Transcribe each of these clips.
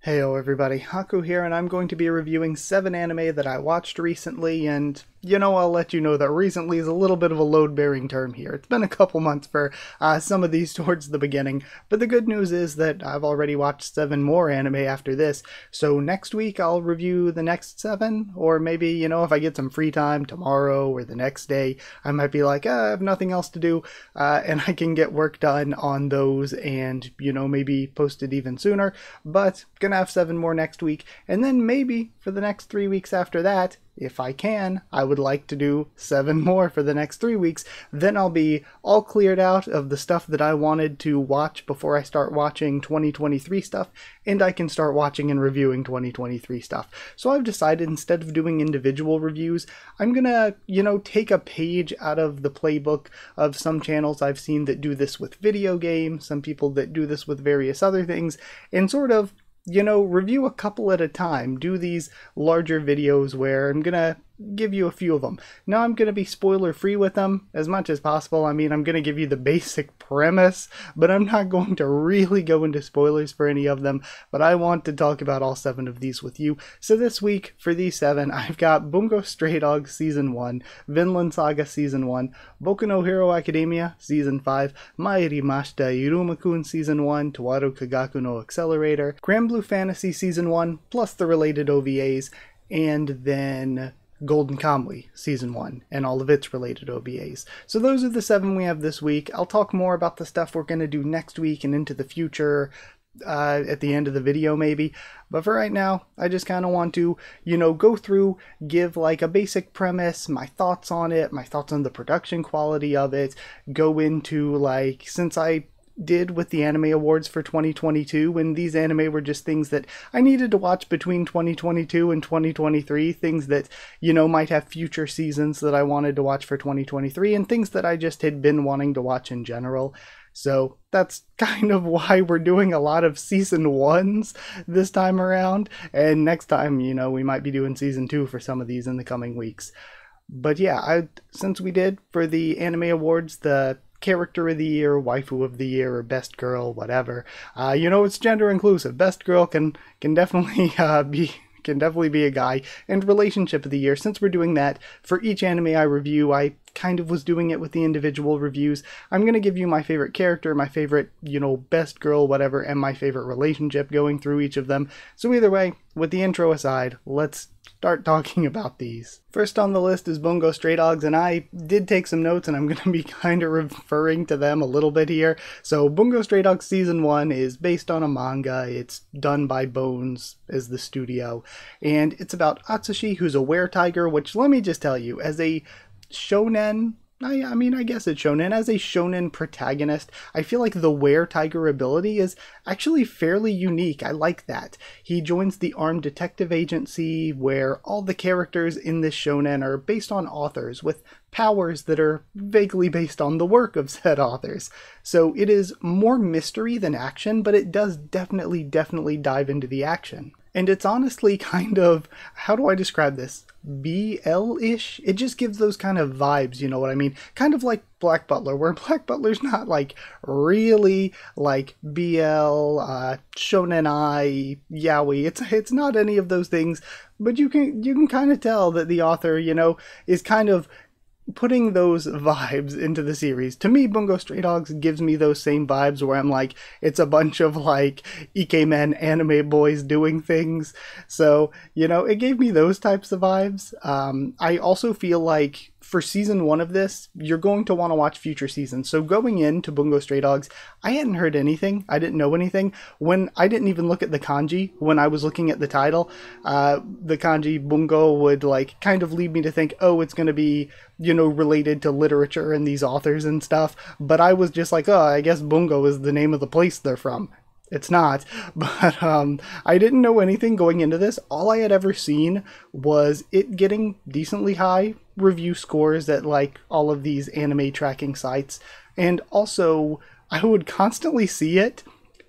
Heyo everybody, Haku here, and I'm going to be reviewing 7 anime that I watched recently, and I'll let you know that recently is a little bit of a load-bearing term here. It's been a couple months for some of these towards the beginning, but the good news is that I've already watched 7 more anime after this, so next week I'll review the next 7, or maybe, if I get some free time tomorrow or the next day, I might be like, I have nothing else to do, and I can get work done on those and, maybe post it even sooner, but gonna have 7 more next week, and then maybe for the next 3 weeks after that, if I can, I would like to do 7 more for the next 3 weeks. Then I'll be all cleared out of the stuff that I wanted to watch before I start watching 2023 stuff, and I can start watching and reviewing 2023 stuff. So I've decided instead of doing individual reviews, I'm gonna, take a page out of the playbook of some channels I've seen that do this with video games, some people that do this with various other things, and sort of review a couple at a time, do these larger videos where I'm gonna give you a few of them. Now I'm gonna be spoiler free with them as much as possible. I mean, I'm gonna give you the basic premise, but I'm not going to really go into spoilers for any of them, but I want to talk about all 7 of these with you. So this week, for these 7, I've got Bungou Stray Dogs Season 1, Vinland Saga Season 1, Boku no Hero Academia Season 5, Mairimashita Iruma-kun Season 1, Toaru Kagaku no Accelerator, Granblue Fantasy Season 1, plus the related OVAs, and then Golden Kamuy Season 1 and all of its related OVAs. So those are the 7 we have this week. I'll talk more about the stuff we're going to do next week and into the future at the end of the video maybe. But for right now, I just kind of want to, go through, give like a basic premise, my thoughts on it, my thoughts on the production quality of it, go into like, since I did with the anime awards for 2022 when these anime were just things that I needed to watch between 2022 and 2023, things that might have future seasons that I wanted to watch for 2023 and things that I just had been wanting to watch in general. So that's kind of why we're doing a lot of season 1s this time around, and next time we might be doing season 2 for some of these in the coming weeks. But yeah, since we did for the anime awards the Character of the Year, Waifu of the Year, or Best Girl, whatever. It's gender inclusive. Best Girl can definitely be a guy, and Relationship of the Year. Since we're doing that for each anime I review, I kind of was doing it with the individual reviews. I'm going to give you my favorite character, my favorite, best girl, whatever, and my favorite relationship going through each of them. So either way, with the intro aside, let's start talking about these. First on the list is Bungou Stray Dogs, and I did take some notes and I'm going to be kind of referring to them a little bit here. So Bungou Stray Dogs Season 1 is based on a manga. It's done by Bones as the studio, and it's about Atsushi, who's a were-tiger, which let me just tell you, as a shonen, I guess it's shonen. As a shonen protagonist, I feel like the were-tiger ability is actually fairly unique. I like that. He joins the armed detective agency where all the characters in this shonen are based on authors with powers that are vaguely based on the work of said authors. So it is more mystery than action, but it does definitely dive into the action. And it's honestly kind of, how do I describe this? BL-ish? It just gives those kind of vibes, you know what I mean? Kind of like Black Butler, where Black Butler's not like really like BL, shonen ai, yaoi. It's not any of those things, but you can kind of tell that the author, is kind of putting those vibes into the series. To me, Bungou Stray Dogs gives me those same vibes where I'm like, it's a bunch of like ikemen anime boys doing things. So, it gave me those types of vibes. I also feel like for season 1 of this, you're going to want to watch future seasons. So going into Bungou Stray Dogs, I hadn't heard anything. I didn't know anything. When I didn't even look at the kanji when I was looking at the title, the kanji Bungo would like kind of lead me to think, oh, it's going to be, related to literature and these authors and stuff. But I was just like, oh, I guess Bungo is the name of the place they're from. It's not, but I didn't know anything going into this. All I had ever seen was it getting decently high review scores at like all of these anime tracking sites, and also I would constantly see it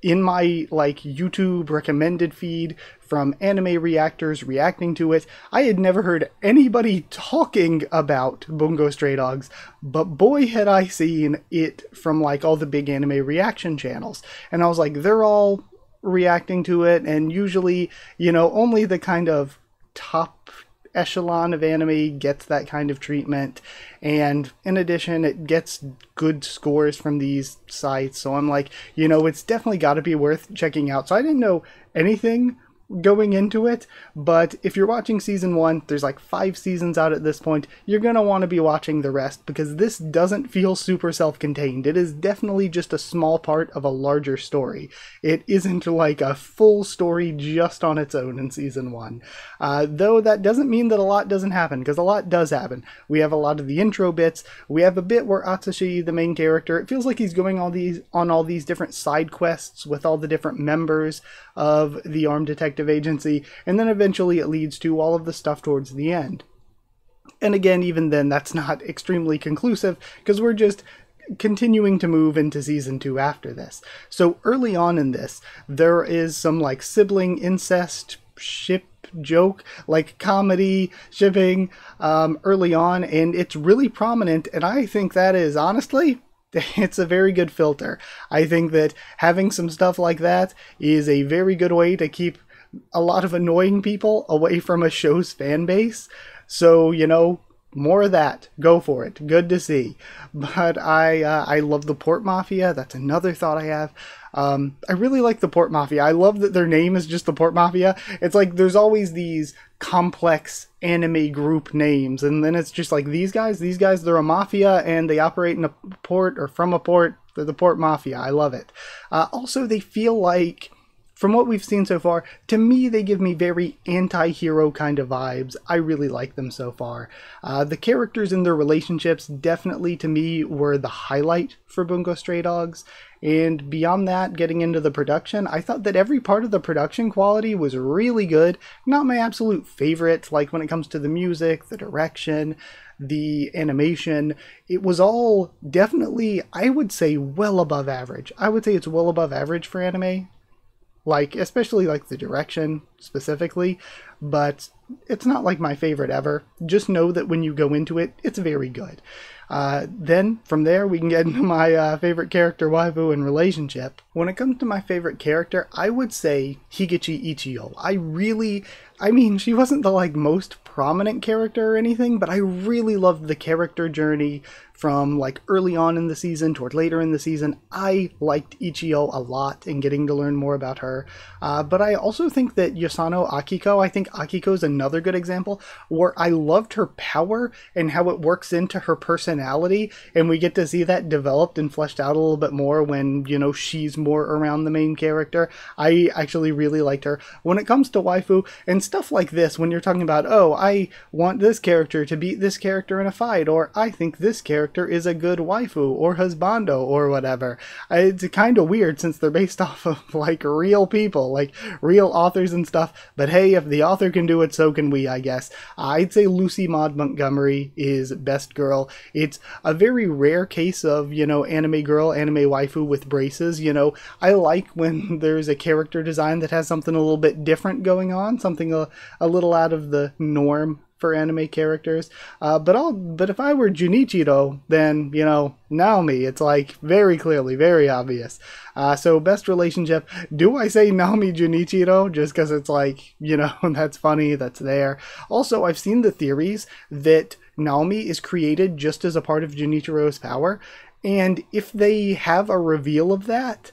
in my like YouTube recommended feed from anime reactors reacting to it. I had never heard anybody talking about Bungou Stray Dogs, but boy had I seen it from like all the big anime reaction channels. And I was like, they're all reacting to it, and usually, you know, only the kind of top echelon of anime gets that kind of treatment, and in addition it gets good scores from these sites, so I'm like, you know, it's definitely got to be worth checking out. So I didn't know anything going into it, but if you're watching season 1, there's like 5 seasons out at this point, you're gonna want to be watching the rest, because this doesn't feel super self-contained. It is definitely just a small part of a larger story. It isn't like a full story just on its own in season 1, though that doesn't mean that a lot doesn't happen, because a lot does happen. We have a lot of the intro bits. We have a bit where Atsushi, the main character, it feels like he's going on all these different side quests with all the different members of the Armed Detective Agency, and then eventually it leads to all of the stuff towards the end. And again, even then, that's not extremely conclusive, because we're just continuing to move into season 2 after this. So early on in this, there is some like sibling incest ship joke, like comedy shipping early on, and it's really prominent, and I think that is honestly, it's a very good filter. I think that having some stuff like that is a very good way to keep a lot of annoying people away from a show's fan base. So, you know, more of that. Go for it. Good to see. But I love the Port Mafia. That's another thought I have. I really like the Port Mafia. I love that their name is just the Port Mafia. It's like there's always these complex anime group names, and then it's just like these guys, they're a mafia and they operate in a port or from a port. They're the Port Mafia. I love it. Also, they feel like, from what we've seen so far, to me, they give me very anti-hero kind of vibes. I really like them so far. The characters and their relationships definitely, to me, were the highlight for Bungou Stray Dogs. And beyond that, getting into the production, I thought that every part of the production quality was really good. Not my absolute favorite, like when it comes to the music, the direction, the animation. It was all definitely, I would say, well above average. I would say it's well above average for anime. Like, especially like the direction specifically, but it's not like my favorite ever. Just know that when you go into it, it's very good. Then from there we can get into my favorite character, waifu, and relationship. When it comes to my favorite character, I would say Higichi Ichiyo. I mean, she wasn't the like most prominent character or anything, but I really loved the character journey from like early on in the season toward later in the season. I liked Ichiyo a lot and getting to learn more about her. But I also think that Yosano Akiko, I think Akiko is another good example where I loved her power and how it works into her personality, and we get to see that developed and fleshed out a little bit more when, you know, she's more around the main character. I actually really liked her. When it comes to waifu and stuff like this, when you're talking about, oh, I want this character to beat this character in a fight, or I think this character is a good waifu or husbando or whatever, it's kind of weird since they're based off of like real people, like real authors and stuff, but hey, if the author can do it, so can we, I guess. I'd say Lucy Maud Montgomery is best girl. It's a very rare case of, you know, anime girl, anime waifu with braces. You know, I like when there's a character design that has something a little bit different going on, something a little out of the norm for anime characters. But if I were Junichiro, then, you know, Naomi, it's like very clearly, very obvious. So best relationship, do I say Naomi Junichiro just because it's like, you know, that's funny, that's there. Also, I've seen the theories that Naomi is created just as a part of Junichiro's power, and if they have a reveal of that,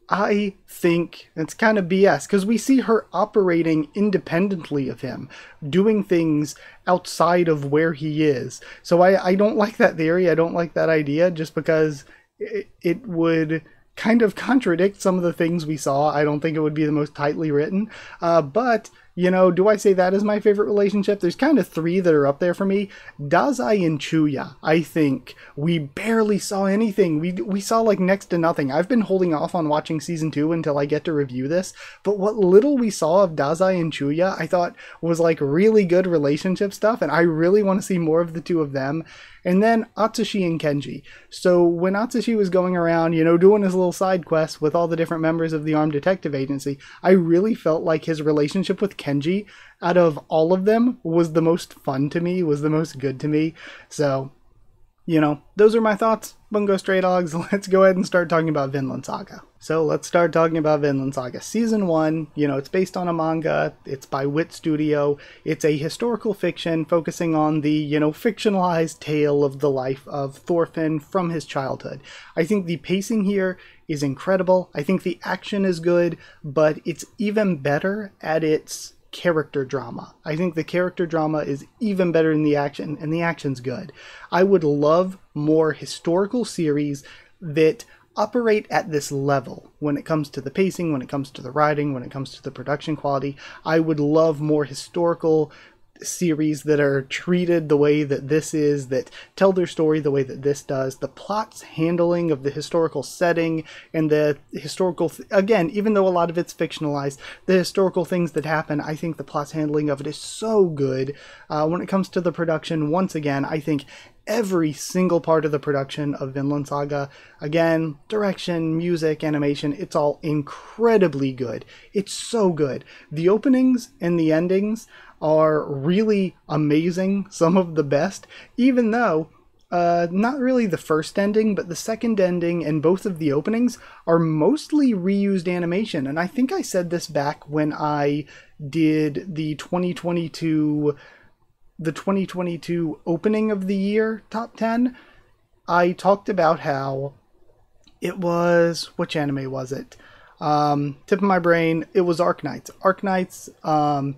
I think it's kind of BS, because we see her operating independently of him, doing things outside of where he is. So I don't like that theory. I don't like that idea, just because it would kind of contradict some of the things we saw. I don't think it would be the most tightly written. But, you know, do I say that is my favorite relationship? There's kind of 3 that are up there for me. Dazai and Chuya, I think. We barely saw anything. We saw like next to nothing. I've been holding off on watching season 2 until I get to review this, but what little we saw of Dazai and Chuya, I thought was like really good relationship stuff, and I really want to see more of the 2 of them. And then Atsushi and Kenji. So when Atsushi was going around, you know, doing his little side quests with all the different members of the Armed Detective Agency, I really felt like his relationship with Kenji, out of all of them, was the most fun to me, was the most good to me. So You know, those are my thoughts. Bungou Stray Dogs. Let's go ahead and start talking about Vinland Saga. So let's start talking about Vinland Saga. Season 1, you know, it's based on a manga. It's by Wit Studio. It's a historical fiction focusing on the, you know, fictionalized tale of the life of Thorfinn from his childhood. I think the pacing here is incredible. I think the action is good, but it's even better at its character drama. I think the character drama is even better than the action, and the action's good. I would love more historical series that operate at this level when it comes to the pacing, when it comes to the writing, when it comes to the production quality. I would love more historical series that are treated the way that this is, that tell their story the way that this does. The plot's handling of the historical setting and the historical, again, even though a lot of it's fictionalized, the historical things that happen, I think the plot's handling of it is so good. When it comes to the production, once again, I think every single part of the production of Vinland Saga, again, direction, music, animation, it's all incredibly good. It's so good. The openings and the endings are really amazing, some of the best, even though not really the first ending, but the second ending and both of the openings are mostly reused animation. And I think I said this back when I did the 2022 opening of the year top 10. I talked about how it was, which anime was it? Tip of my brain, it was Arknights. Arknights,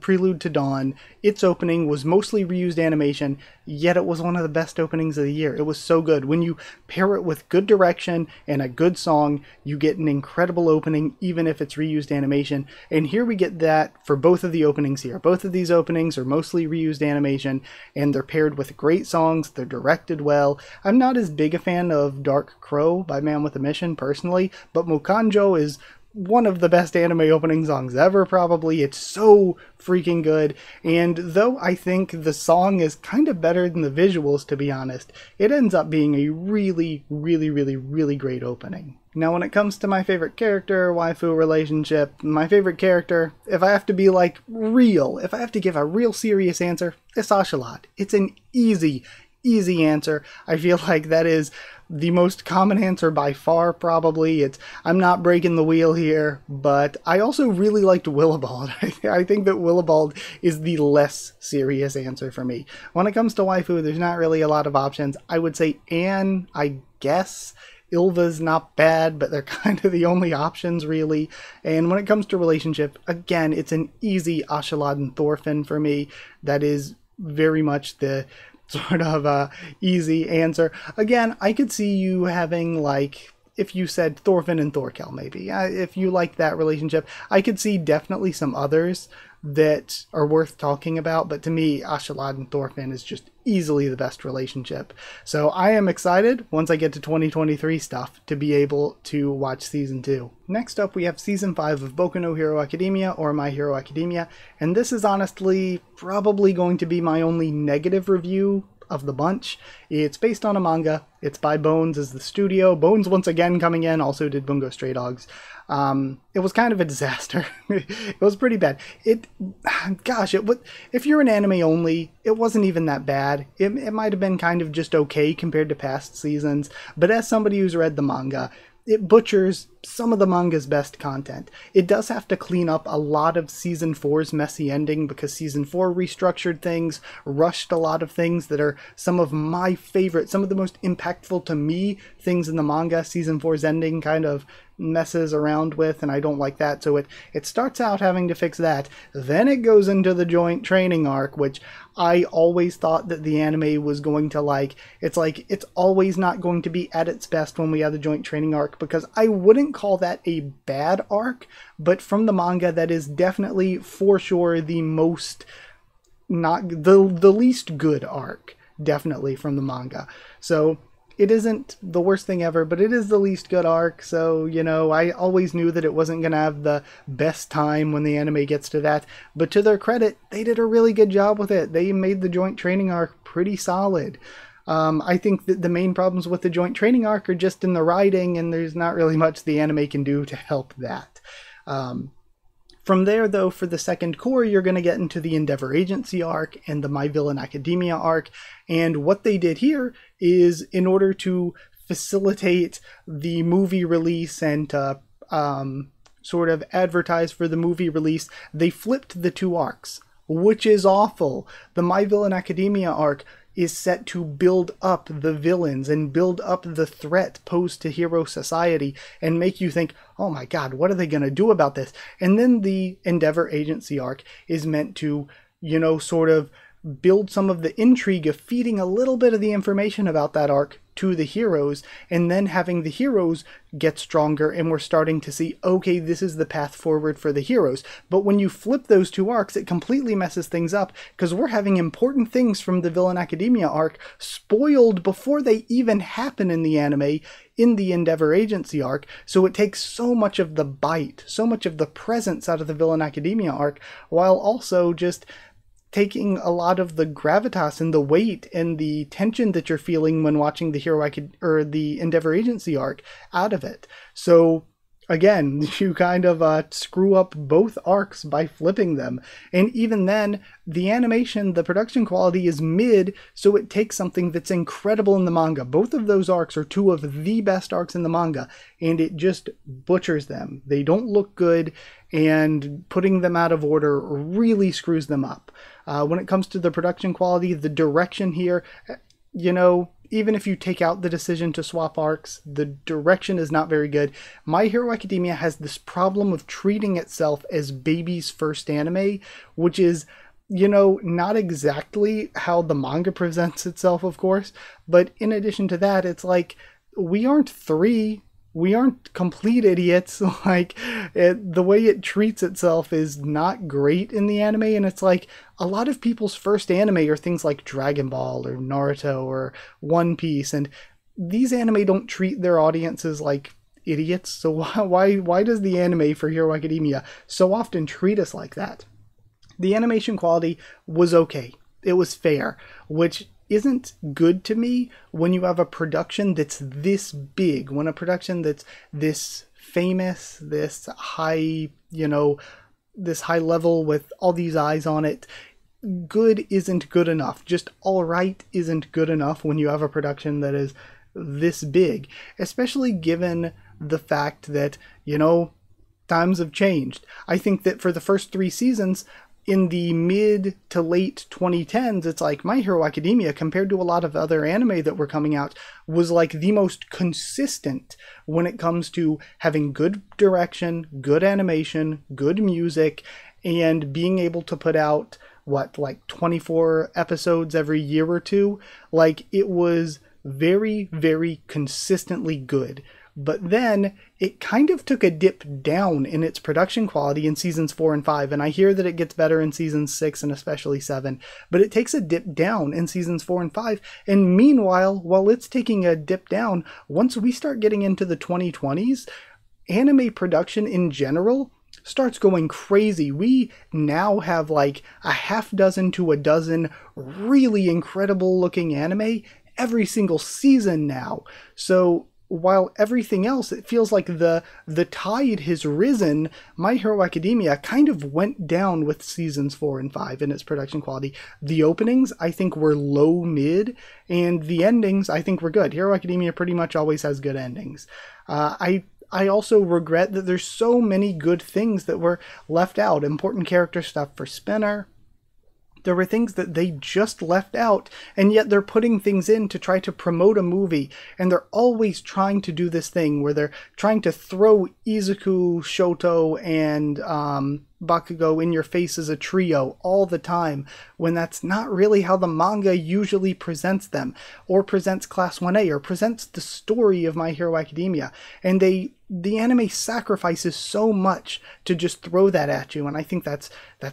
Prelude to Dawn, its opening was mostly reused animation, yet it was one of the best openings of the year. It was so good. When you pair it with good direction and a good song, you get an incredible opening, even if it's reused animation. And here we get that for both of the openings here. Both of these openings are mostly reused animation, and they're paired with great songs. They're directed well. I'm not as big a fan of Dark Crow by Man with a Mission, personally, but Mokanjo is one of the best anime opening songs ever, probably. It's so freaking good, and though I think the song is kind of better than the visuals, to be honest, it ends up being a really, really, really, really great opening. Now, when it comes to my favorite character, waifu relationship, my favorite character, if I have to be like real, if I have to give a real serious answer, it's Ocelot. It's an easy answer. I feel like that is the most common answer by far, probably. I'm not breaking the wheel here, but I also really liked Willibald. I think that Willibald is the less serious answer for me. When it comes to waifu, there's not really a lot of options. I would say Anne, I guess. Ilva's not bad, but they're kind of the only options, really. And when it comes to relationship, again, it's an easy Ocelot and Thorfinn for me. That is very much the sort of easy answer. Again, I could see you having, like, if you said Thorfinn and Thorkel, maybe. If you like that relationship, I could see definitely some others that are worth talking about, but to me, Ocelot and Thorfinn is just easily the best relationship. So I am excited, once I get to 2023 stuff, to be able to watch Season 2. Next up, we have Season 5 of Boku no Hero Academia, or My Hero Academia, and this is honestly probably going to be my only negative review of the bunch. It's based on a manga. It's by Bones as the studio. Bones once again coming in, also did Bungou Stray Dogs. It was kind of a disaster. It was pretty bad. If you're an anime only, it wasn't even that bad. It might have been kind of just okay compared to past seasons, but as somebody who's read the manga, it butchers some of the manga's best content. It does have to clean up a lot of Season 4's messy ending because Season 4 restructured things, rushed a lot of things that are some of my favorite, some of the most impactful to me things in the manga. Season 4's ending kind of messes around with, and I don't like that. So it starts out having to fix that. Then it goes into the joint training arc, which I always thought that the anime was going to like. It's always not going to be at its best when we have the joint training arc, because I wouldn't call that a bad arc, but from the manga, that is definitely for sure the most, not the least good arc, definitely from the manga. So it isn't the worst thing ever, but it is the least good arc, so, you know, I always knew that it wasn't going to have the best time when the anime gets to that, but to their credit, they did a really good job with it. They made the joint training arc pretty solid. I think that the main problems with the joint training arc are just in the writing, and there's not really much the anime can do to help that. From there, though, for the second core, you're going to get into the Endeavor Agency arc and the My Villain Academia arc. And what they did here is, in order to facilitate the movie release and sort of advertise for the movie release, they flipped the two arcs, which is awful. The My Villain Academia arc is set to build up the villains and build up the threat posed to hero society and make you think, oh my god, what are they going to do about this? And then the Endeavor Agency arc is meant to, you know, sort of build some of the intrigue of feeding a little bit of the information about that arc to the heroes, and then having the heroes get stronger, and we're starting to see, okay, this is the path forward for the heroes. But when you flip those two arcs, it completely messes things up, because we're having important things from the Villain Academia arc spoiled before they even happen in the anime, in the Endeavor Agency arc. So it takes so much of the bite, so much of the presence out of the Villain Academia arc, while also just taking a lot of the gravitas and the weight and the tension that you're feeling when watching the Endeavor Agency arc out of it. So again, you kind of screw up both arcs by flipping them. And even then, the animation, the production quality is mid, so it takes something that's incredible in the manga. Both of those arcs are two of the best arcs in the manga, and it just butchers them. They don't look good, and putting them out of order really screws them up. When it comes to the production quality, the direction here, you know, even if you take out the decision to swap arcs, the direction is not very good. My Hero Academia has this problem of treating itself as baby's first anime, which is, you know, not exactly how the manga presents itself, of course, but in addition to that, it's like, we aren't three. We aren't complete idiots. Like, the way it treats itself is not great in the anime, and it's like, a lot of people's first anime are things like Dragon Ball or Naruto or One Piece, and these anime don't treat their audiences like idiots, so why does the anime for Hero Academia so often treat us like that? The animation quality was okay. It was fair, which isn't good to me when you have a production that's this big, when a production that's this famous, this high, you know, this high level with all these eyes on it. Good isn't good enough. Just all right isn't good enough when you have a production that is this big, especially given the fact that, you know, times have changed. I think that for the first 3 seasons, in the mid to late 2010s, it's like My Hero Academia, compared to a lot of other anime that were coming out, was like the most consistent when it comes to having good direction, good animation, good music, and being able to put out, what, like 24 episodes every year or two? Like, it was very, very consistently good. But then it kind of took a dip down in its production quality in seasons 4 and 5, and I hear that it gets better in season 6 and especially 7, but it takes a dip down in seasons 4 and 5, and meanwhile, while it's taking a dip down, once we start getting into the 2020s, anime production in general starts going crazy. We now have like a half dozen to a dozen really incredible looking anime every single season now. So while everything else, it feels like the tide has risen, My Hero Academia kind of went down with seasons 4 and 5 in its production quality. The openings, I think, were low mid, and the endings, I think, were good. Hero Academia pretty much always has good endings. I also regret that there's so many good things that were left out. Important character stuff for Spinner. There were things that they just left out, and yet they're putting things in to try to promote a movie, and they're always trying to do this thing where they're trying to throw Izuku, Shoto, and Bakugo in your face as a trio all the time, when that's not really how the manga usually presents them, or presents Class 1A, or presents the story of My Hero Academia. And the anime sacrifices so much to just throw that at you, and I think that's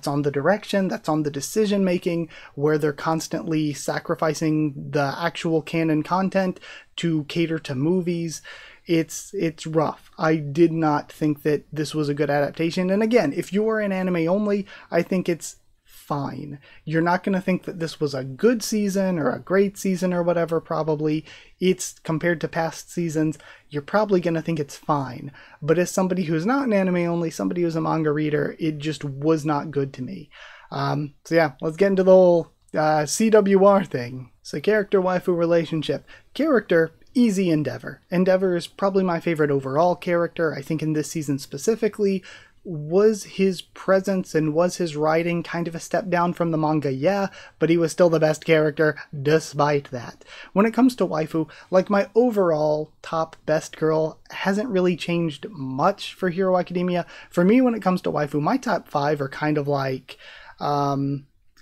on the direction, that's on the decision making, where they're constantly sacrificing the actual canon content to cater to movies. It's rough. I did not think that this was a good adaptation. And again, if you are an anime only, I think it's fine. You're not going to think that this was a good season or a great season or whatever, probably. It's, compared to past seasons, you're probably going to think it's fine. But as somebody who's not an anime only, somebody who's a manga reader, it just was not good to me. So yeah, let's get into the whole CWR thing. So character waifu relationship. Character, easy Endeavor. Endeavor is probably my favorite overall character. I think in this season specifically, was his presence and was his writing kind of a step down from the manga? Yeah, but he was still the best character despite that. When it comes to waifu, like, my overall top best girl hasn't really changed much for Hero Academia. For me, when it comes to waifu, my top 5 are kind of like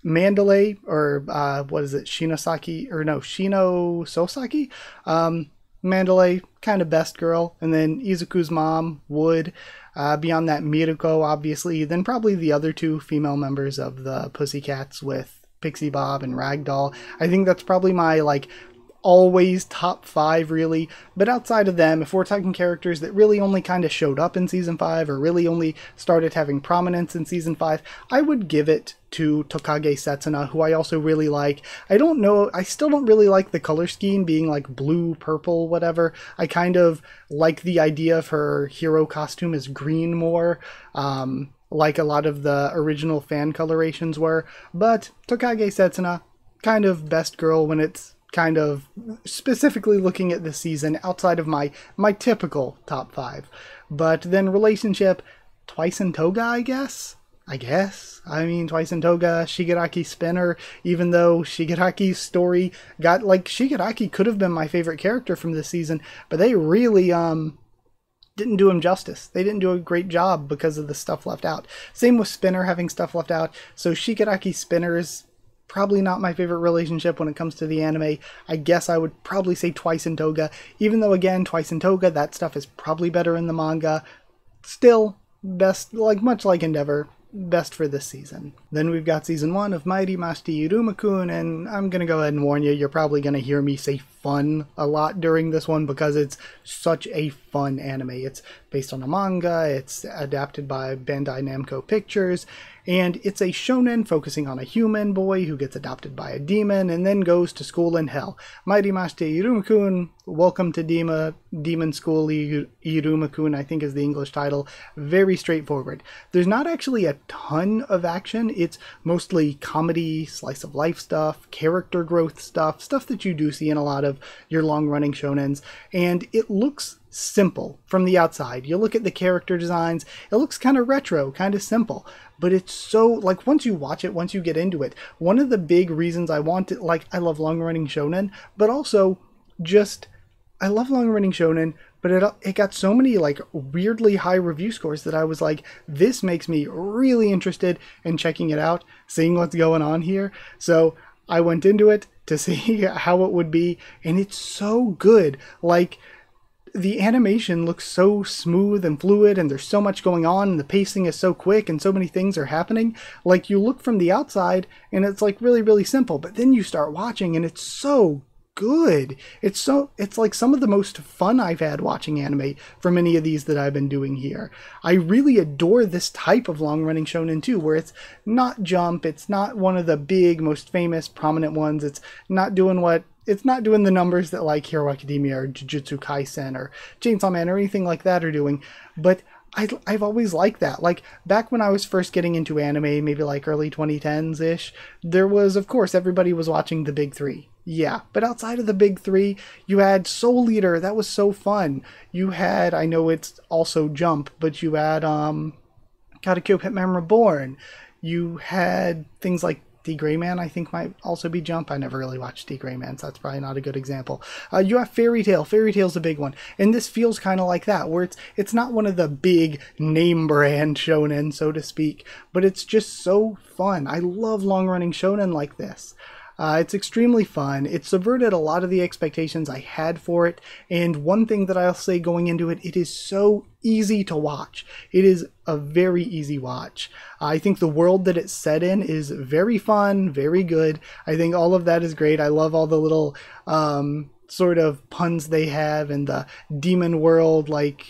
Mandalay, or what is it, Shinosaki, or no, Shino Sosaki? Mandalay, kind of best girl, and then Izuku's mom, Wood. Beyond that, Miruko, obviously. Then probably the other 2 female members of the Pussycats with Pixie Bob and Ragdoll. I think that's probably my, like, always top 5, really. But outside of them, if we're talking characters that really only kind of showed up in Season 5, or really only started having prominence in Season 5, I would give it to Tokage Setsuna, who I also really like. I don't know, I still don't really like the color scheme being like blue, purple, whatever. I kind of like the idea of her hero costume as green more, like a lot of the original fan colorations were. But Tokage Setsuna, kind of best girl when it's kind of specifically looking at this season outside of my typical top 5. But then relationship, Twice in Toga, I guess. I mean, Twice in Toga, Shigaraki Spinner, even though Shigaraki's story got, like, Shigaraki could have been my favorite character from this season, but they really, didn't do him justice. They didn't do a great job because of the stuff left out. Same with Spinner having stuff left out, so Shigaraki Spinner is probably not my favorite relationship when it comes to the anime. I guess I would probably say Twice in Toga, even though, again, Twice in Toga, that stuff is probably better in the manga. Still, best, like, much like Endeavor, best for this season. Then we've got season 1 of Mairimashita Iruma-kun, and I'm gonna go ahead and warn you, you're probably gonna hear me say fun a lot during this one because it's such a fun anime. It's based on a manga, it's adapted by Bandai Namco Pictures, and it's a shonen focusing on a human boy who gets adopted by a demon and then goes to school in hell. Mairimashita Iruma-kun, Welcome to Demon School Iruma-kun, I think is the English title. Very straightforward. There's not actually a ton of action. It's mostly comedy, slice of life stuff, character growth stuff that you do see in a lot of your long-running shonens, and it looks simple from the outside. You look at the character designs, it looks kind of retro, kind of simple, but it's so, like, once you watch it, once you get into it, one of the big reasons I want it, like, I love long-running shonen, but also just, I love long-running shonen, but it got so many, like, weirdly high review scores that I was like, this makes me really interested in checking it out, seeing what's going on here. So I went into it to see how it would be, and it's so good. Like, the animation looks so smooth and fluid, and there's so much going on, and the pacing is so quick, and so many things are happening. Like, you look from the outside, and it's, like, really, really simple, but then you start watching, and it's so good. It's like some of the most fun I've had watching anime from any of these that I've been doing here. I really adore this type of long-running shonen too, where it's not Jump, it's not one of the big, most famous, prominent ones, it's not doing the numbers that, like, Hero Academia or Jujutsu Kaisen or Chainsaw Man or anything like that are doing, but I've always liked that. Like, back when I was first getting into anime, maybe like early 2010s-ish, there was, of course, everybody was watching the big 3. Yeah, but outside of the big 3, you had Soul Eater, that was so fun. You had, I know it's also Jump, but you had Gotta Kill Hitman Reborn. You had things like D. Gray Man, I think, might also be Jump. I never really watched D. Gray Man, so that's probably not a good example. You have Fairy Tail. Fairy Tail's a big one. And this feels kind of like that, where it's not one of the big name brand shonen, so to speak, but it's just so fun. I love long-running shonen like this. It's extremely fun. It subverted a lot of the expectations I had for it, and one thing that I'll say going into it, it is so easy to watch. It is a very easy watch. I think the world that it's set in is very fun, very good. I think all of that is great. I love all the little sort of puns they have, and the demon world, like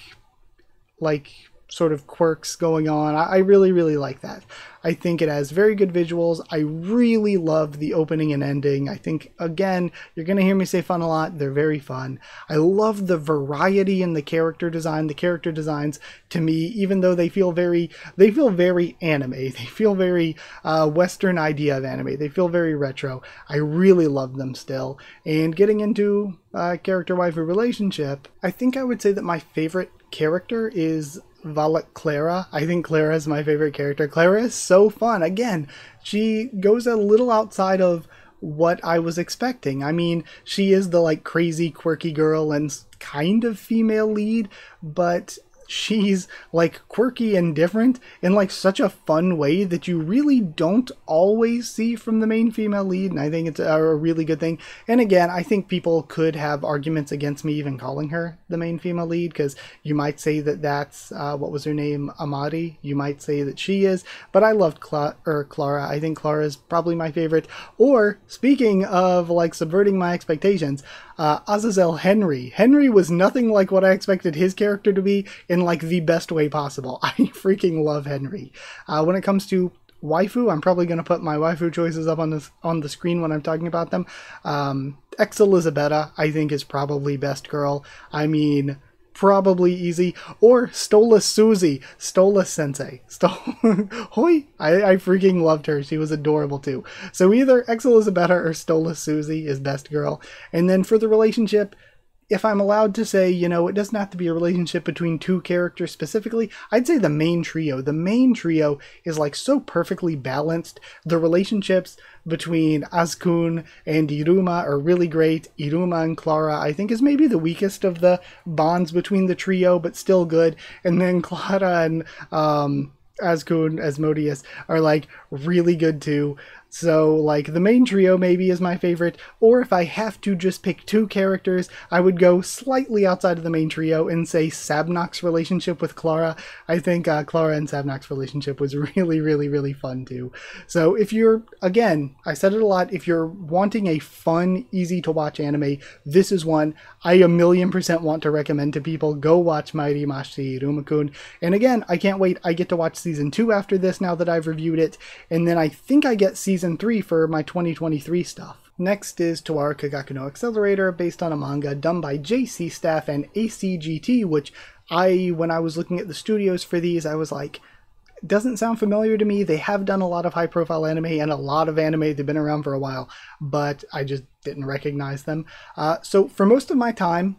sort of quirks going on. I really, really like that. I think it has very good visuals. I really love the opening and ending. I think, again, you're going to hear me say fun a lot. They're very fun. I love the variety in the character design. The character designs, to me, even though they feel very anime. They feel very Western idea of anime. They feel very retro. I really love them still. And getting into character waifu relationship, I think I would say that my favorite character is Valak Clara. I think Clara is my favorite character. Clara is so fun. Again, she goes a little outside of what I was expecting. I mean, she is the like crazy quirky girl and kind of female lead, but she's like quirky and different in like such a fun way that you really don't always see from the main female lead, and I think it's a really good thing. And again, I think people could have arguments against me even calling her the main female lead, because you might say that that's what was her name, Amari, you might say that she is, but I loved Clara. I think Clara is probably my favorite. Or speaking of like subverting my expectations, Azazel Henry. Henry was nothing like what I expected his character to be in like the best way possible. I freaking love Henry. When it comes to waifu, I'm probably going to put my waifu choices up on the screen when I'm talking about them. Ex-Elizabetta, I think, is probably best girl. I mean, probably easy. Or Stola Suzy, Stola Sensei. Hoi! I freaking loved her. She was adorable too. So either Ex-Elizabetta or Stola Suzy is best girl. And then for the relationship, if I'm allowed to say, you know, it doesn't have to be a relationship between two characters specifically, I'd say the main trio. The main trio is like so perfectly balanced. The relationships between Azkun and Iruma are really great. Iruma and Clara, I think, is maybe the weakest of the bonds between the trio, but still good. And then Clara and Azkun, Asmodeus, are like really good too. So like the main trio maybe is my favorite, or if I have to just pick two characters, I would go slightly outside of the main trio and say Sabnok's relationship with Clara. I think Clara and Sabnok's relationship was really, really, really fun too. So if you're, again, I said it a lot, if you're wanting a fun, easy to watch anime, this is one I 1,000,000% want to recommend to people. Go watch Mairimashita Iruma-kun. And again, I can't wait. I get to watch season 2 after this now that I've reviewed it, and then I think I get season 3 for my 2023 stuff. Next is Toaru Kagaku no Accelerator, based on a manga done by JC Staff and ACGT, which when I was looking at the studios for these, I was like, doesn't sound familiar to me. They have done a lot of high-profile anime and a lot of anime. They've been around for a while, but I just didn't recognize them. So for most of my time,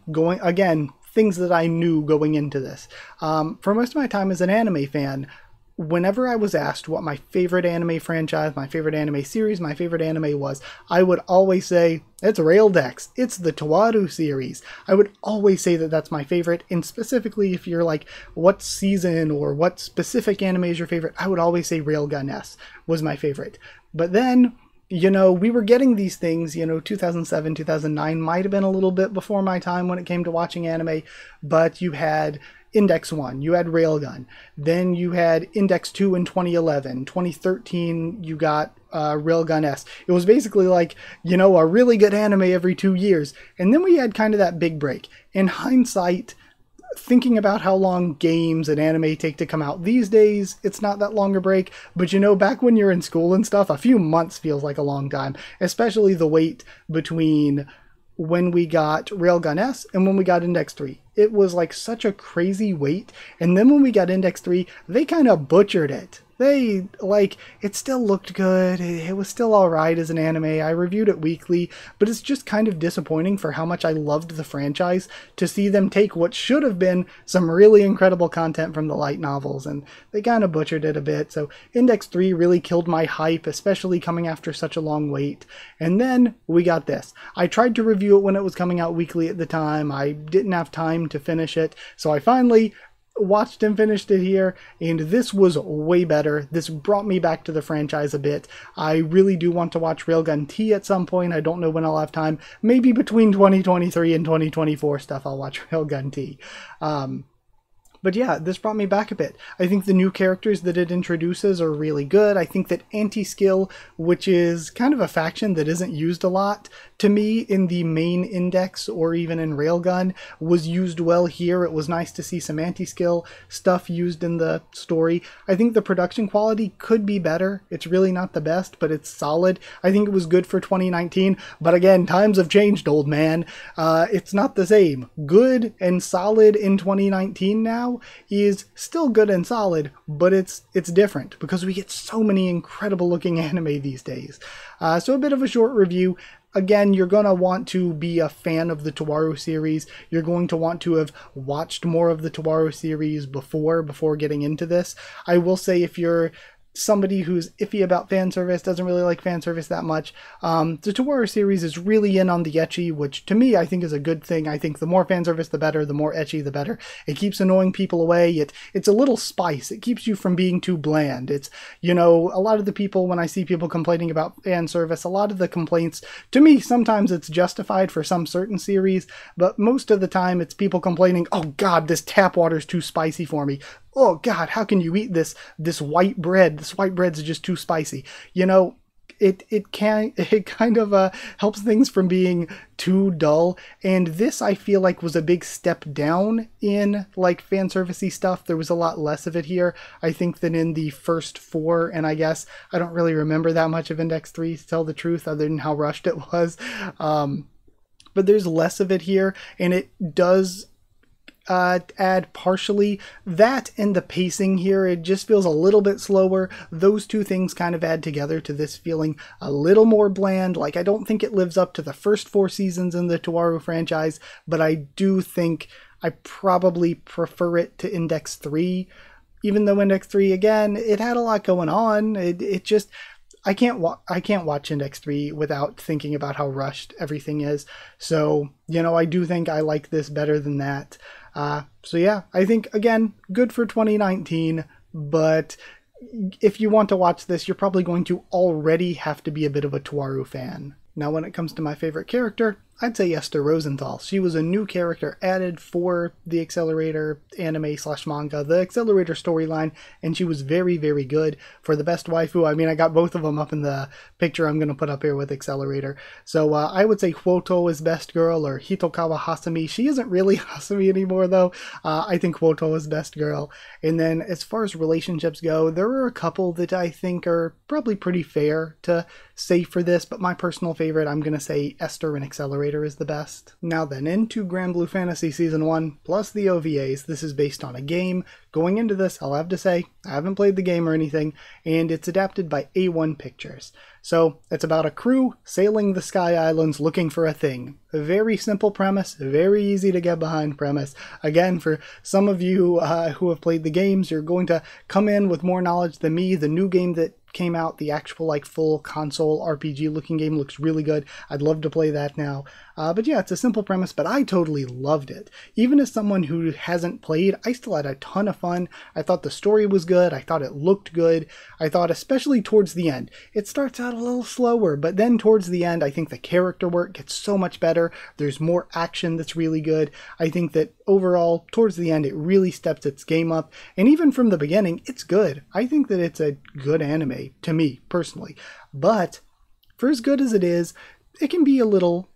things that I knew going into this, for most of my time as an anime fan, whenever I was asked what my favorite anime franchise, my favorite anime series, my favorite anime was, I would always say, it's Raildex. It's the Toaru series. I would always say that that's my favorite, and specifically if you're like, what season or what specific anime is your favorite, I would always say Railgun S was my favorite. But then, you know, we were getting these things, you know, 2007, 2009 might have been a little bit before my time when it came to watching anime, but you had Index 1, you had Railgun, then you had Index 2 in 2011, 2013 you got Railgun S. It was basically like, you know, a really good anime every 2 years, and then we had kind of that big break. In hindsight, thinking about how long games and anime take to come out these days, it's not that long a break, but you know, back when you're in school and stuff, a few months feels like a long time, especially the wait between when we got Railgun S and when we got Index 3. It was like such a crazy wait, and then when we got Index 3, they kind of butchered it. They, like, it still looked good, it was still alright as an anime, I reviewed it weekly, but it's just kind of disappointing for how much I loved the franchise to see them take what should have been some really incredible content from the light novels, and they kind of butchered it a bit. So Index 3 really killed my hype, especially coming after such a long wait. And then we got this. I tried to review it when it was coming out weekly at the time, I didn't have time to finish it, so I finally watched and finished it here, and this was way better. This brought me back to the franchise a bit. I really do want to watch Railgun T at some point. I don't know when I'll have time. Maybe between 2023 and 2024 stuff I'll watch Railgun T. But yeah, this brought me back a bit. I think the new characters that it introduces are really good. I think that Anti-Skill, which is kind of a faction that isn't used a lot, to me in the main index or even in Railgun, was used well here. It was nice to see some Anti-Skill stuff used in the story. I think the production quality could be better. It's really not the best, but it's solid. I think it was good for 2019, but again, times have changed, old man. It's not the same. Good and solid in 2019 now is still good and solid, but it's different because we get so many incredible looking anime these days. So a bit of a short review. Again, you're going to want to be a fan of the Toaru series. You're going to want to have watched more of the Toaru series before getting into this. I will say, if you're somebody who's iffy about fan service, doesn't really like fan service that much, the Toaru series is really in on the ecchi, which to me I think is a good thing. I think the more fan service the better, the more ecchi the better. It keeps annoying people away. It's a little spice. It keeps you from being too bland. It's, you know, a lot of the people, when I see people complaining about fan service, a lot of the complaints, to me, sometimes it's justified for some certain series, but most of the time it's people complaining, oh god, this tap water's too spicy for me. Oh god, how can you eat this white bread? This white bread's just too spicy. You know, it kind of helps things from being too dull, and this I feel like was a big step down in like fan servicey stuff. There was a lot less of it here, I think, than in the first 4, and I guess I don't really remember that much of Index 3 to tell the truth, other than how rushed it was. But there's less of it here, and it does add partially that, and the pacing here, it just feels a little bit slower. Those two things kind of add together to this feeling a little more bland. Like, I don't think it lives up to the first 4 seasons in the Toaru franchise, but I do think I probably prefer it to Index 3, even though Index 3, again, it had a lot going on. It just, I can't watch Index 3 without thinking about how rushed everything is. So, you know, I do think I like this better than that. So yeah, I think, again, good for 2019, but if you want to watch this, you're probably going to already have to be a bit of a Toaru fan. Now, when it comes to my favorite character, I'd say Esther Rosenthal. She was a new character added for the Accelerator anime/manga, the Accelerator storyline, and she was very, very good. For the best waifu, I mean, I got both of them up in the picture I'm going to put up here with Accelerator. So I would say Kwoto is best girl, or Hitokawa Hasumi. She isn't really Hasumi anymore, though. I think Kwoto is best girl. And then as far as relationships go, there are a couple that I think are probably pretty fair to say for this, but my personal favorite, I'm going to say Esther and Accelerator is the best. Now then, into Granblue Fantasy Season 1, plus the OVAs. This is based on a game. Going into this, I'll have to say, I haven't played the game or anything, and it's adapted by A1 Pictures. So, it's about a crew sailing the Sky Islands looking for a thing. A very simple premise, very easy to get behind premise. Again, for some of you who have played the games, you're going to come in with more knowledge than me. The new game that came out, the actual like full console RPG looking game, looks really good. I'd love to play that now. But yeah, it's a simple premise, but I totally loved it. Even as someone who hasn't played, I still had a ton of fun. I thought the story was good. I thought it looked good. I thought, especially towards the end, it starts out a little slower, but then towards the end, I think the character work gets so much better. There's more action that's really good. I think that overall, towards the end, it really steps its game up. And even from the beginning, it's good. I think that it's a good anime, to me, personally. But for as good as it is, it can be a little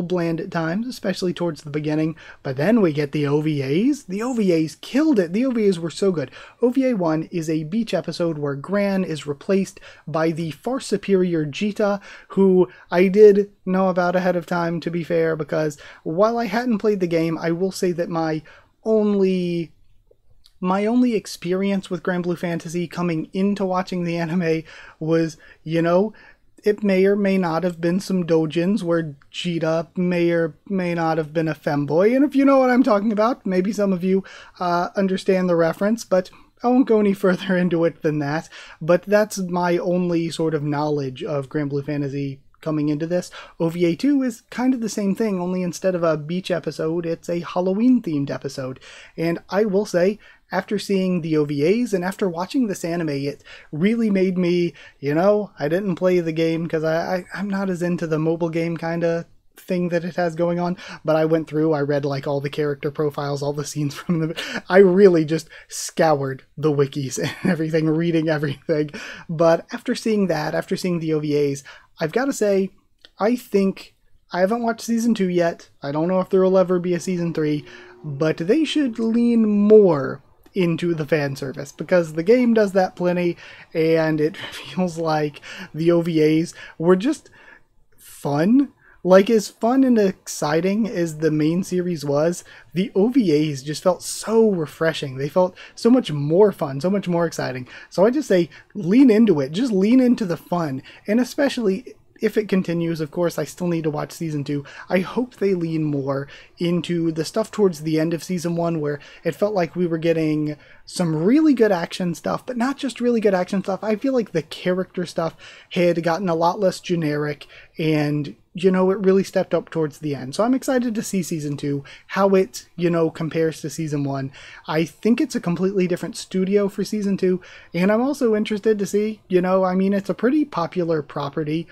bland at times, especially towards the beginning. But then we get the OVAs. The OVAs killed it. The OVAs were so good. OVA 1 is a beach episode where Gran is replaced by the far superior Jita, who I did know about ahead of time, to be fair, because while I hadn't played the game, I will say that my only experience with Granblue Fantasy coming into watching the anime was, you know, it may or may not have been some doujins where Jita may or may not have been a femboy. And if you know what I'm talking about, maybe some of you understand the reference, but I won't go any further into it than that. But that's my only sort of knowledge of Granblue Fantasy coming into this. OVA 2 is kind of the same thing, only instead of a beach episode, it's a Halloween-themed episode. And I will say, after seeing the OVAs and after watching this anime, it really made me, you know, I didn't play the game because I'm not as into the mobile game kind of thing that it has going on, but I went through, I read like all the character profiles, all the scenes from the, I really just scoured the wikis and everything, reading everything. But after seeing that, after seeing the OVAs, I've got to say, I think, I haven't watched season 2 yet. I don't know if there will ever be a season 3, but they should lean more into the fan service, because the game does that plenty, and it feels like the OVAs were just fun. Like, as fun and exciting as the main series was, the OVAs just felt so refreshing. They felt so much more fun, so much more exciting. So I just say, lean into it. Just lean into the fun. And especially if it continues, of course, I still need to watch season 2. I hope they lean more into the stuff towards the end of season 1, where it felt like we were getting some really good action stuff, but not just really good action stuff. I feel like the character stuff had gotten a lot less generic, and, you know, it really stepped up towards the end. So I'm excited to see season 2, how it, you know, compares to season 1. I think it's a completely different studio for season 2, and I'm also interested to see, you know, I mean, it's a pretty popular property.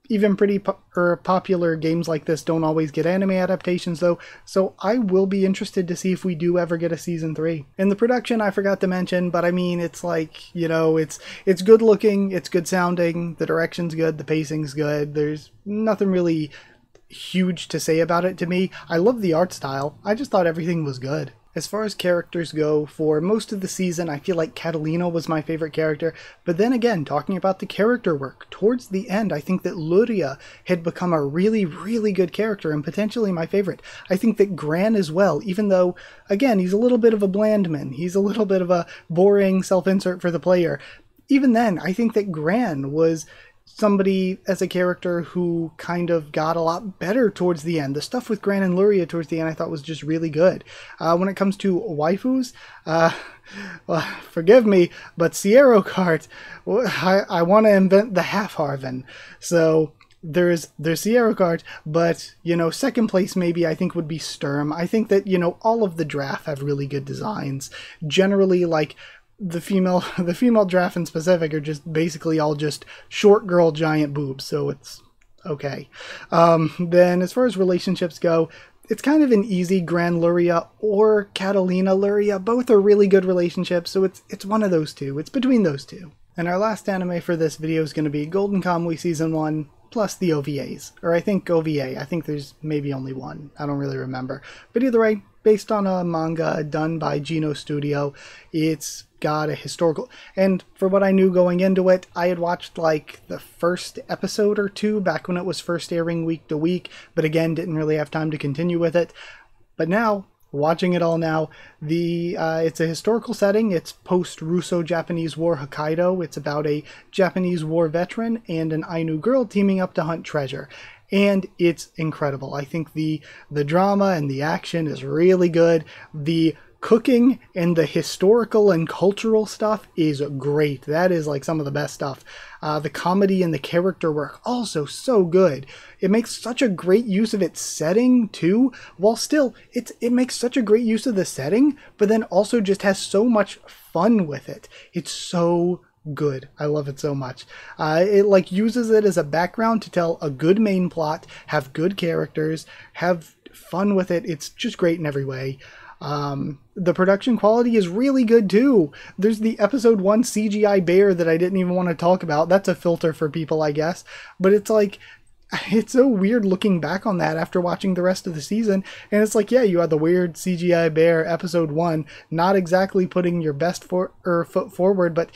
Even pretty popular games like this don't always get anime adaptations, though, so I will be interested to see if we do ever get a season 3. And the production, I forgot to mention, but I mean, it's like, you know, it's good looking, it's good sounding, the direction's good, the pacing's good, there's nothing really huge to say about it to me. I love the art style, I just thought everything was good. As far as characters go, for most of the season, I feel like Catalina was my favorite character, but then again, talking about the character work, towards the end, I think that Luria had become a really, really good character, and potentially my favorite. I think that Gran as well, even though, again, he's a little bit of a blandman, he's a little bit of a boring self-insert for the player. Even then, I think that Gran was somebody as a character who kind of got a lot better towards the end. The stuff with Gran and Luria towards the end I thought was just really good. When it comes to waifus, well, forgive me, but Sierra Kart, I want to invent the half-Harvin. So there's Sierra Kart, but, you know, second place maybe I think would be Sturm. I think that, you know, all of the draft have really good designs. Generally, like, the female draft in specific are just basically all just short girl giant boobs, so it's okay. Then as far as relationships go, it's kind of an easy Gran Luria or Catalina Luria. Both are really good relationships, so it's one of those two. It's between those two. And our last anime for this video is going to be Golden Kamuy Season 1 plus the OVAs. Or I think OVA. I think there's maybe only one. I don't really remember. But either way, based on a manga done by Geno Studio, it's got a historical, and for what I knew going into it, I had watched like the first episode or two back when it was first airing week to week, but again didn't really have time to continue with it. But now, watching it all now, it's a historical setting. It's post-Russo-Japanese War Hokkaido. It's about a Japanese war veteran and an Ainu girl teaming up to hunt treasure. And it's incredible. I think the drama and the action is really good. The cooking and the historical and cultural stuff is great. That is like some of the best stuff. The comedy and the character work also so good. It makes such a great use of its setting too, while still it makes such a great use of the setting, but then also just has so much fun with it. It's so good. I love it so much. It like uses it as a background to tell a good main plot, have good characters, have fun with it. It's just great in every way. The production quality is really good too. There's the episode 1 CGI bear that I didn't even want to talk about. That's a filter for people, I guess. But it's like, it's so weird looking back on that after watching the rest of the season. And it's like, yeah, you had the weird CGI bear episode 1, not exactly putting your best foot forward, but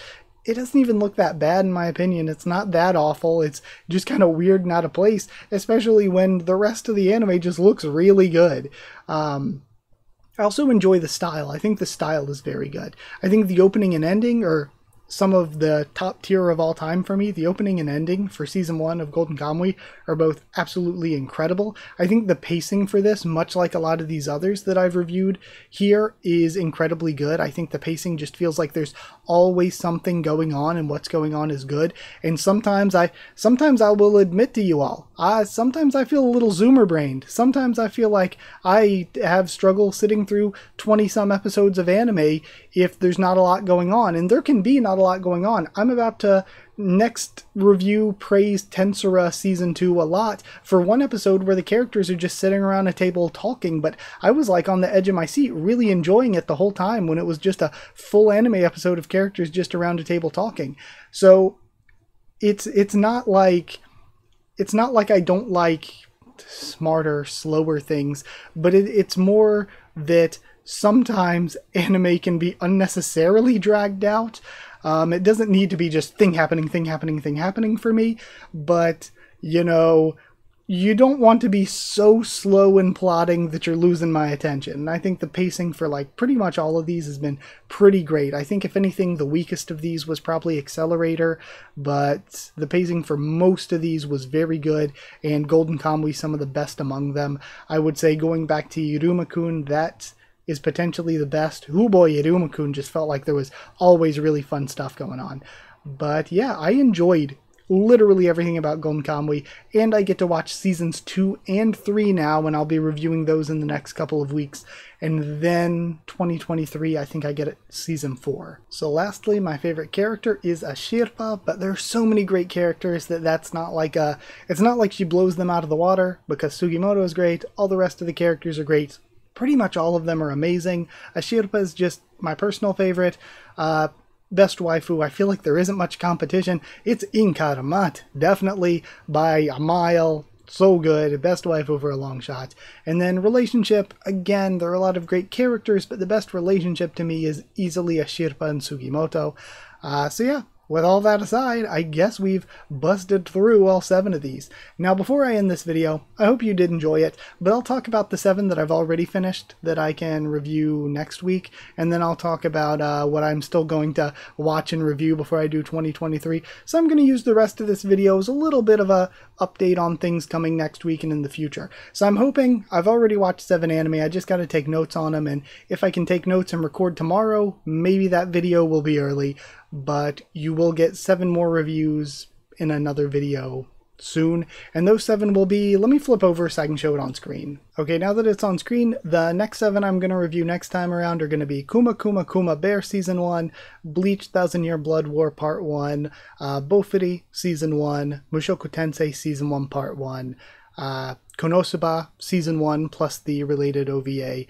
it doesn't even look that bad in my opinion. It's not that awful. It's just kind of weird and out of place, especially when the rest of the anime just looks really good. I also enjoy the style. I think the style is very good. I think the opening and ending are some of the top tier of all time for me. The opening and ending for Season 1 of Golden Kamuy are both absolutely incredible. I think the pacing for this, much like a lot of these others that I've reviewed here, is incredibly good. I think the pacing just feels like there's always something going on, and what's going on is good. And sometimes I will admit to you all, sometimes I feel a little zoomer brained. Sometimes I feel like I have struggle sitting through 20 some episodes of anime if there's not a lot going on, and there can be not a lot going on. I'm about to next review praise Tensura Season 2 a lot for one episode where the characters are just sitting around a table talking, but I was like on the edge of my seat, really enjoying it the whole time when it was just a full anime episode of characters just around a table talking. So it's not like I don't like smarter, slower things, but it's more that sometimes anime can be unnecessarily dragged out. It doesn't need to be just thing happening for me, but, you know, you don't want to be so slow in plotting that you're losing my attention. And I think the pacing for like pretty much all of these has been pretty great. I think if anything, the weakest of these was probably Accelerator, but the pacing for most of these was very good, and Golden Kamuy some of the best among them. I would say going back to Iruma-kun, that is potentially the best. Oh boy, Iruma-kun just felt like there was always really fun stuff going on. But yeah, I enjoyed literally everything about Golden Kamuy, and I get to watch seasons 2 and 3 now, and I'll be reviewing those in the next couple of weeks. And then 2023, I think I get it season 4. So lastly, my favorite character is Ashirpa, but there's so many great characters that it's not like she blows them out of the water, because Sugimoto is great, all the rest of the characters are great. Pretty much all of them are amazing. Ashirpa is just my personal favorite. Best waifu, I feel like there isn't much competition. It's Inkarmat, definitely by a mile. So good. Best waifu for a long shot. And then relationship, again, there are a lot of great characters, but the best relationship to me is easily Ashirpa and Sugimoto. So yeah. With all that aside, I guess we've busted through all 7 of these. Now, before I end this video, I hope you did enjoy it, but I'll talk about the 7 that I've already finished that I can review next week, and then I'll talk about what I'm still going to watch and review before I do 2023. So I'm going to use the rest of this video as a little bit of a update on things coming next week and in the future. So I'm hoping, I've already watched 7 anime, I just got to take notes on them, and if I can take notes and record tomorrow, maybe that video will be early. But you will get 7 more reviews in another video soon, and those 7 will be, let me flip over so I can show it on screen. Okay, now that it's on screen, the next 7 I'm going to review next time around are going to be Kuma Kuma Kuma Bear Season 1, Bleach 1000 Year Blood War Part 1, Bofuri Season 1, Mushoku Tensei Season 1 Part 1, Konosuba Season 1 plus the related OVA,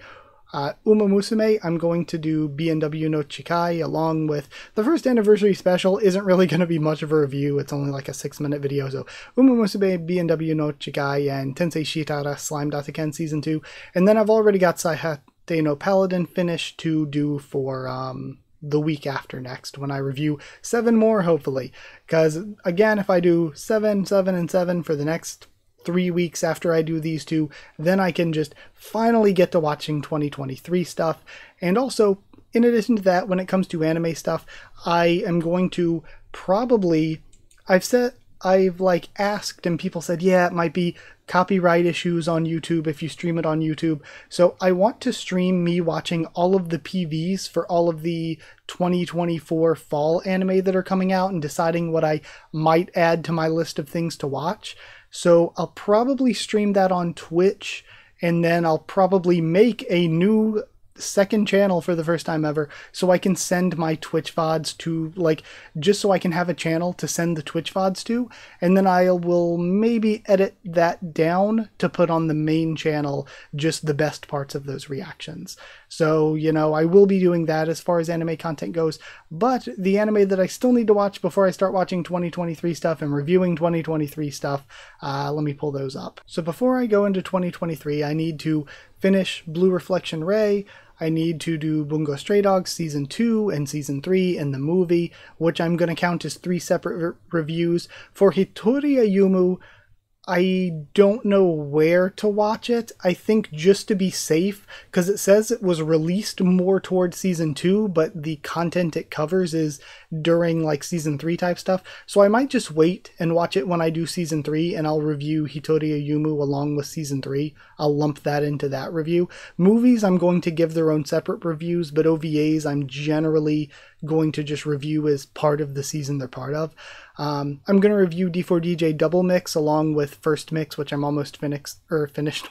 Uma Musume, I'm going to do BNW no Chikai along with the first anniversary special. Isn't really going to be much of a review, it's only like a 6-minute video. So Uma Musume, BNW no Chikai, and Tensei Shitara Slime Dataken Season 2. And then I've already got Saihate no Paladin finished to do for the week after next, when I review 7 more, hopefully. Because again, if I do 7, 7, and 7 for the next 3 weeks after I do these 2, then I can just finally get to watching 2023 stuff. And also, in addition to that, when it comes to anime stuff, I am going to probably, I've like asked and people said, yeah, it might be copyright issues on YouTube if you stream it on YouTube. So I want to stream me watching all of the PVs for all of the 2024 fall anime that are coming out and deciding what I might add to my list of things to watch. So I'll probably stream that on Twitch, and then I'll probably make a new second channel for the first time ever, so I can send my Twitch VODs to, like, just so I can have a channel to send the Twitch VODs to, and then I will maybe edit that down to put on the main channel just the best parts of those reactions. So, you know, I will be doing that as far as anime content goes, but the anime that I still need to watch before I start watching 2023 stuff and reviewing 2023 stuff, let me pull those up. So before I go into 2023, I need to finish Blue Reflection Ray, I need to do Bungou Stray Dogs Season 2 and Season 3 and the movie, which I'm going to count as 3 separate reviews. For Hitori Ayumu, I don't know where to watch it. I think just to be safe, because it says it was released more towards Season 2, but the content it covers is during like Season 3 type stuff. So I might just wait and watch it when I do Season 3, and I'll review Hitori Ayumu along with Season 3. I'll lump that into that review. Movies, I'm going to give their own separate reviews, but OVAs I'm generally going to just review as part of the season they're part of. I'm going to review D4DJ Double Mix along with First Mix, which I'm almost finished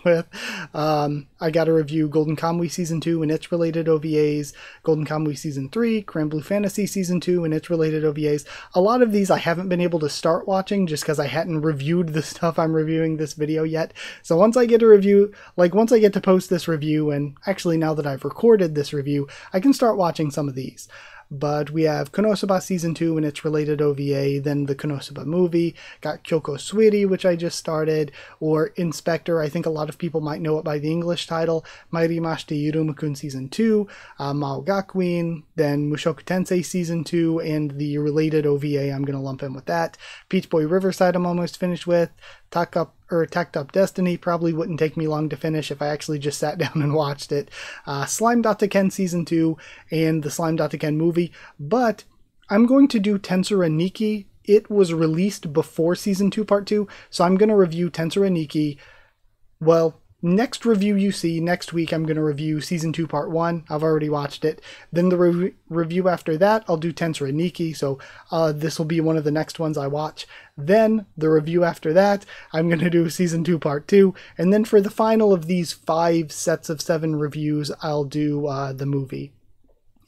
with. I got to review Golden Kamuy Season 2 and its related OVAs, Golden Kamuy Season 3, Granblue Fantasy Season 2 and its related OVAs. A lot of these I haven't been able to start watching just because I hadn't reviewed the stuff I'm reviewing this video yet. So once I get to review, once I get to post this review, and actually now that I've recorded this review, I can start watching some of these. But we have Konosuba Season 2 and its related OVA, then the Konosuba movie, got Kyoko Suiri, which I just started, or Inspector, I think a lot of people might know it by the English title, Mairimashita Iruma-kun Season 2, Mao Gakuin, then Mushoku Tensei Season 2, and the related OVA I'm going to lump in with that. Peach Boy Riverside I'm almost finished with. Tacked Up Destiny probably wouldn't take me long to finish if I actually just sat down and watched it. Slime Ken Season 2 and the Slime Ken movie, but I'm going to do Tensura Nikki. It was released before Season 2 Part 2, so I'm going to review Tensura Nikki. Well, next review you see, next week I'm going to review Season 2 Part 1. I've already watched it. Then the review after that, I'll do Tensura Nikki, so this will be one of the next ones I watch. Then the review after that, I'm going to do Season 2 Part 2. And then for the final of these 5 sets of 7 reviews, I'll do the movie.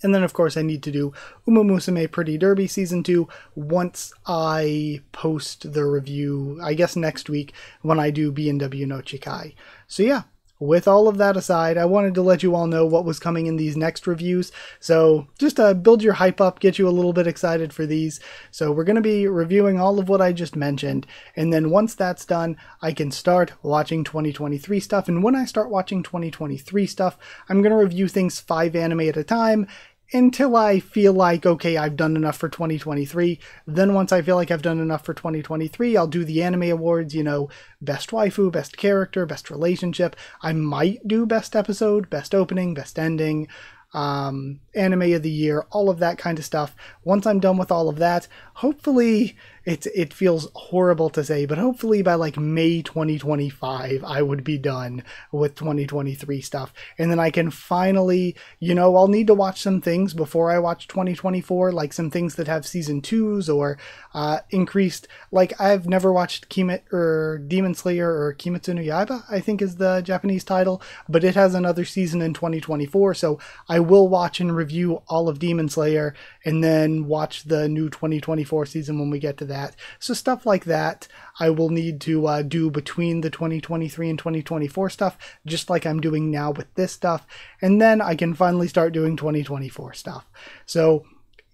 And then, of course, I need to do Uma Musume Pretty Derby Season 2 once I post the review, I guess next week, when I do B&W no Chikai. So yeah, with all of that aside, I wanted to let you all know what was coming in these next reviews. So just to build your hype up, get you a little bit excited for these. So we're going to be reviewing all of what I just mentioned. And then once that's done, I can start watching 2023 stuff. And when I start watching 2023 stuff, I'm going to review things 5 anime at a time until I feel like, okay, I've done enough for 2023. Then once I feel like I've done enough for 2023, I'll do the anime awards, you know, best waifu, best character, best relationship. I might do best episode, best opening, best ending, anime of the year, all of that kind of stuff. Once I'm done with all of that, hopefully, it feels horrible to say, but hopefully by like May 2025, I would be done with 2023 stuff. And then I can finally, you know, I'll need to watch some things before I watch 2024, like some things that have season 2s or increased, like I've never watched Demon Slayer or Kimetsu no Yaiba, I think is the Japanese title, but it has another season in 2024, so I will watch and review all of Demon Slayer and then watch the new 2024 season when we get to that. So stuff like that I will need to do between the 2023 and 2024 stuff, just like I'm doing now with this stuff, and then I can finally start doing 2024 stuff. So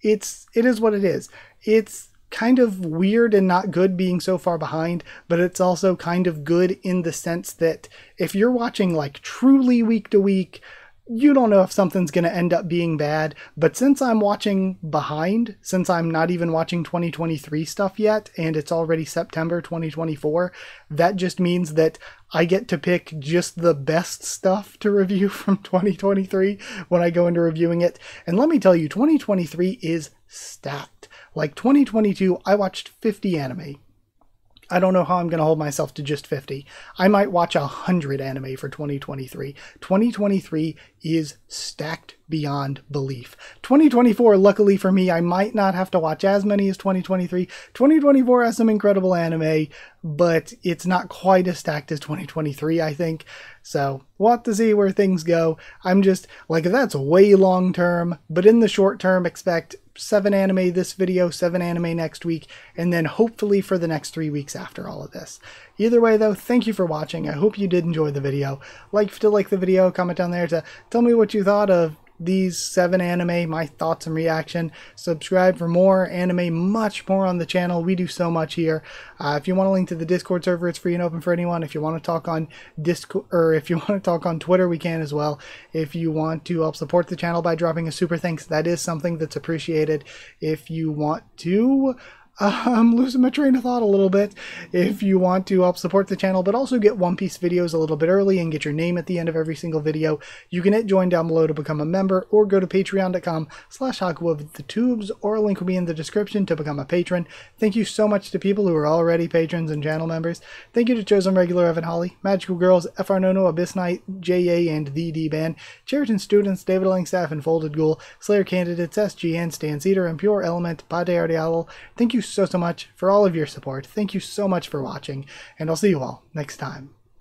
it is what it is. It's kind of weird and not good being so far behind, but it's also kind of good in the sense that if you're watching like truly week to week, you don't know if something's going to end up being bad, but since I'm watching behind, since I'm not even watching 2023 stuff yet, and it's already September 2024, that just means that I get to pick just the best stuff to review from 2023 when I go into reviewing it. And let me tell you, 2023 is stacked. Like 2022, I watched 50 anime. I don't know how I'm going to hold myself to just 50. I might watch 100 anime for 2023. 2023 is stacked beyond belief. 2024, luckily for me, I might not have to watch as many as 2023. 2024 has some incredible anime, but it's not quite as stacked as 2023, I think. So we'll have to see where things go. I'm just, like, that's way long term, but in the short term, expect 7 anime this video, 7 anime next week, and then hopefully for the next 3 weeks after all of this. Either way though, thank you for watching. I hope you did enjoy the video. Like the video, comment down there to tell me what you thought of these 7 anime, my thoughts and reaction. Subscribe for more anime, much more on the channel. We do so much here. If you want a link to the Discord server, it's free and open for anyone. If you want to talk on Discord, or if you want to talk on Twitter, we can as well. If you want to help support the channel by dropping a super thanks, that is something that's appreciated. If you want to I'm losing my train of thought a little bit. If you want to help support the channel, but also get One Piece videos a little bit early and get your name at the end of every single video, you can hit join down below to become a member, or go to patreon.com/Haku of the tubes, or a link will be in the description to become a patron. Thank you so much to people who are already patrons and channel members. Thank you to Chosen Regular Evan Holly, Magical Girls, FR Nono, Abyss Knight, JA and the D-Band, Cheriton Students, David Langstaff and Folded Ghoul, Slayer Candidates, SGN, Stan Cedar, and Pure Element, Pade Owl. Thank you so much for all of your support. Thank you so much for watching, and I'll see you all next time.